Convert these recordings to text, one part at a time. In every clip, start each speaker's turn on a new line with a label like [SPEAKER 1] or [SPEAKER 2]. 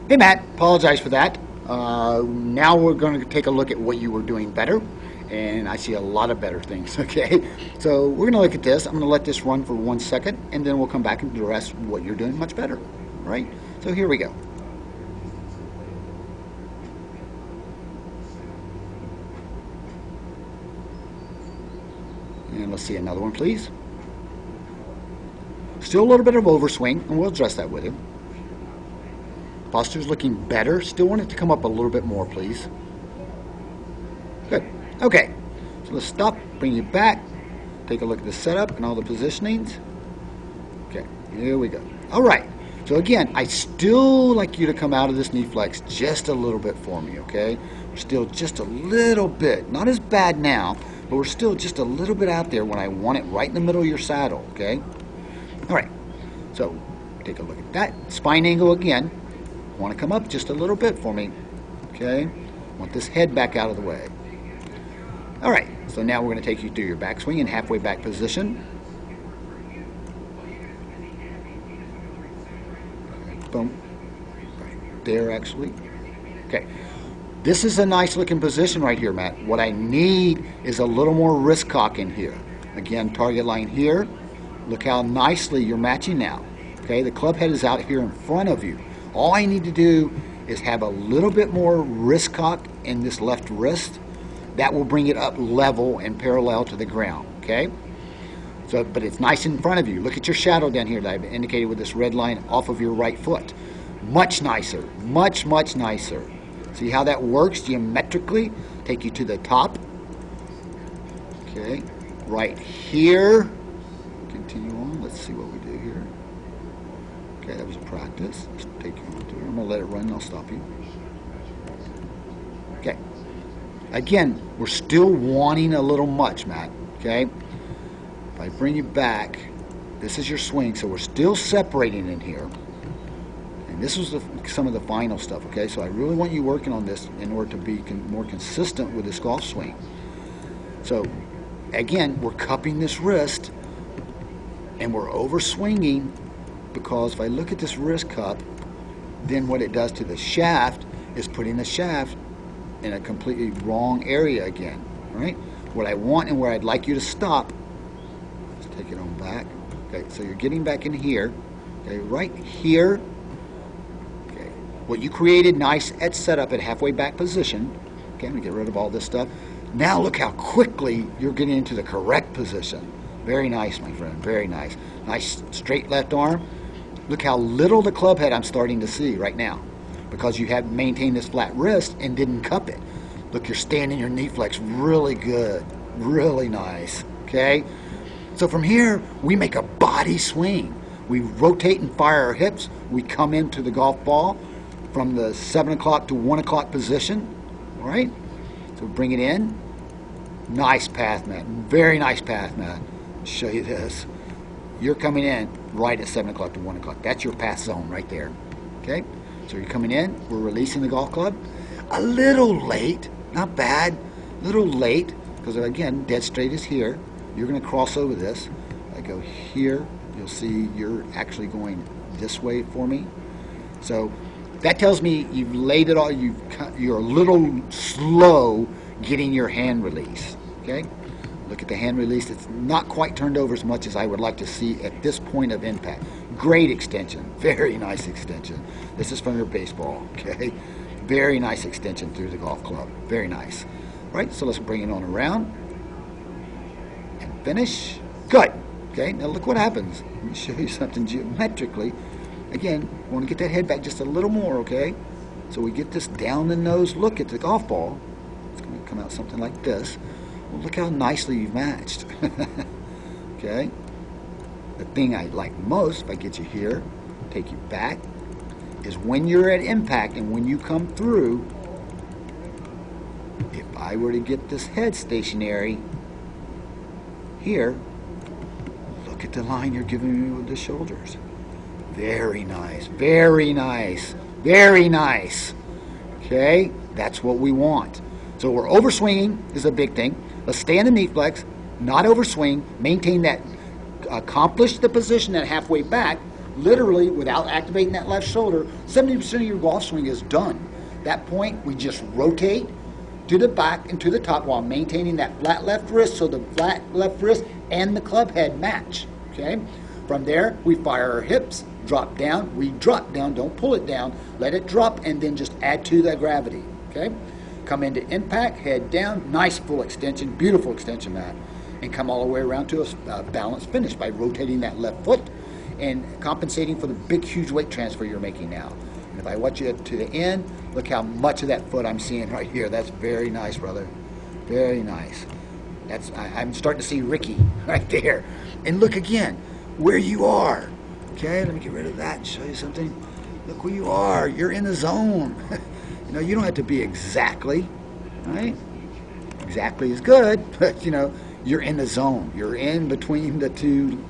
[SPEAKER 1] Hey Matt, apologize for that. Now we're going to take a look at what you were doing better, and I see a lot of better things. Okay, so we're going to look at this. I'm going to let this run for 1 second, and then we'll come back and address what you're doing much better. All right? So here we go. And let's see another one, please. Still a little bit of overswing, and we'll address that with you. Posture's looking better. Still want it to come up a little bit more, please. Good. Okay. So let's stop, bring you back, take a look at the setup and all the positionings. Okay, here we go. All right. So again, I still like you to come out of this knee flex just a little bit for me, okay? We're still just a little bit, not as bad now, but we're still just a little bit out there when I want it right in the middle of your saddle, okay? All right. So take a look at that. Spine angle again. Want to come up just a little bit for me, okay? Want this head back out of the way. All right, so now we're going to take you through your backswing in halfway back position. Okay, boom, right there actually. Okay, this is a nice looking position right here, Matt. What I need is a little more wrist cock in here. Again, target line here. Look how nicely you're matching now. Okay, the club head is out here in front of you. All I need to do is have a little bit more wrist cock in this left wrist. That will bring it up level and parallel to the ground, okay? So, but it's nice in front of you. Look at your shadow down here that I've indicated with this red line off of your right foot. Much nicer, much, much nicer. See how that works geometrically? Take you to the top. Okay, right here. Continue on, let's see what we do here. Okay, that was practice. Let's take you on to it. I'm going to let it run and I'll stop you. Okay. Again, we're still wanting a little much, Matt. Okay? If I bring you back, this is your swing, so we're still separating in here. And this was some of the final stuff, okay? So I really want you working on this in order to be more consistent with this golf swing. So, again, we're cupping this wrist, and we're over swinging. Because if I look at this wrist cup, then what it does to the shaft is putting the shaft in a completely wrong area again, right? What I want and where I'd like you to stop, let's take it on back. Okay, so you're getting back in here, okay, right here. Okay, what you created nice at setup at halfway back position. Okay, I'm gonna get rid of all this stuff. Now look how quickly you're getting into the correct position. Very nice, my friend, very nice. Nice straight left arm. Look how little the club head I'm starting to see right now because you have maintained this flat wrist and didn't cup it. Look, you're standing your knee flex really good, really nice, okay? So from here, we make a body swing. We rotate and fire our hips. We come into the golf ball from the 7 o'clock to 1 o'clock position, all right? So bring it in. Nice path, Matt. Very nice path, Matt. I'll show you this. You're coming in right at 7 o'clock to 1 o'clock. That's your pass zone right there. Okay? So you're coming in. We're releasing the golf club. A little late. Not bad. A little late. Because, again, dead straight is here. You're going to cross over this. I go here. You'll see you're actually going this way for me. So that tells me you've laid it all. You're a little slow getting your hand release. Okay? Look at the hand release. It's not quite turned over as much as I would like to see at this point of impact. Great extension. Very nice extension. This is from your baseball, okay? Very nice extension through the golf club. Very nice. All right, so let's bring it on around and finish. Good. Okay, now look what happens. Let me show you something geometrically. Again, I want to get that head back just a little more, okay? So we get this down the nose look at the golf ball. It's going to come out something like this. Well, look how nicely you've matched. Okay? The thing I like most, if I get you here, take you back, is when you're at impact and when you come through, if I were to get this head stationary here, look at the line you're giving me with the shoulders. Very nice, very nice, very nice. Okay? That's what we want. So we're overswinging is a big thing. Let's stay in the knee flex, not overswing, maintain that, accomplish the position at halfway back, literally, without activating that left shoulder, 70% of your golf swing is done. At that point, we just rotate to the back and to the top while maintaining that flat left wrist, so the flat left wrist and the club head match. Okay. From there, we fire our hips, drop down, we drop down, don't pull it down, let it drop, and then just add to that gravity. Okay. Come into impact, head down, nice full extension, beautiful extension, Matt, and come all the way around to a balanced finish by rotating that left foot and compensating for the big, huge weight transfer you're making now. And if I watch you to the end, look how much of that foot I'm seeing right here. That's very nice, brother. Very nice. I'm starting to see Ricky right there. And look again, where you are. Okay, let me get rid of that and show you something. Look where you are. You're in the zone. You know, you don't have to be exactly, right? Exactly is good, but you know, you're in the zone. You're in between the two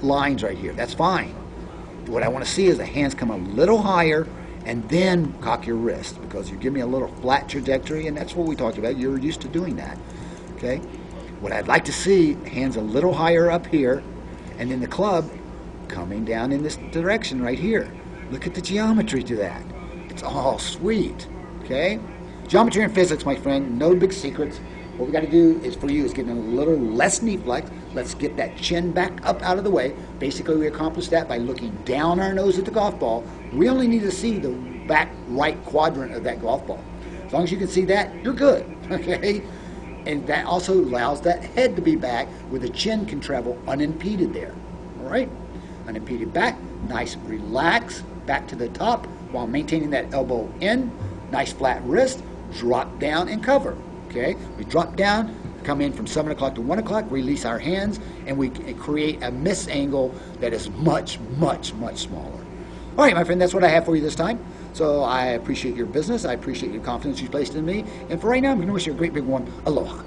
[SPEAKER 1] lines right here. That's fine. What I want to see is the hands come a little higher and then cock your wrist, because you give me a little flat trajectory, and that's what we talked about. You're used to doing that. Okay? What I'd like to see, hands a little higher up here, and then the club coming down in this direction right here. Look at the geometry to that. It's all sweet. Okay? Geometry and physics, my friend, no big secrets. What we got to do is for you is get a little less knee flex. Let's get that chin back up out of the way. Basically, we accomplish that by looking down our nose at the golf ball. We only need to see the back right quadrant of that golf ball. As long as you can see that, you're good. Okay? And that also allows that head to be back where the chin can travel unimpeded there. All right? Unimpeded back, nice relax, back to the top while maintaining that elbow in, nice flat wrist, drop down and cover. Okay, we drop down, come in from 7 o'clock to 1 o'clock, release our hands, and we create a miss angle that is much, much, much smaller. All right, my friend, that's what I have for you this time. So I appreciate your business. I appreciate your confidence you placed in me. And for right now, I'm going to wish you a great big one. Aloha.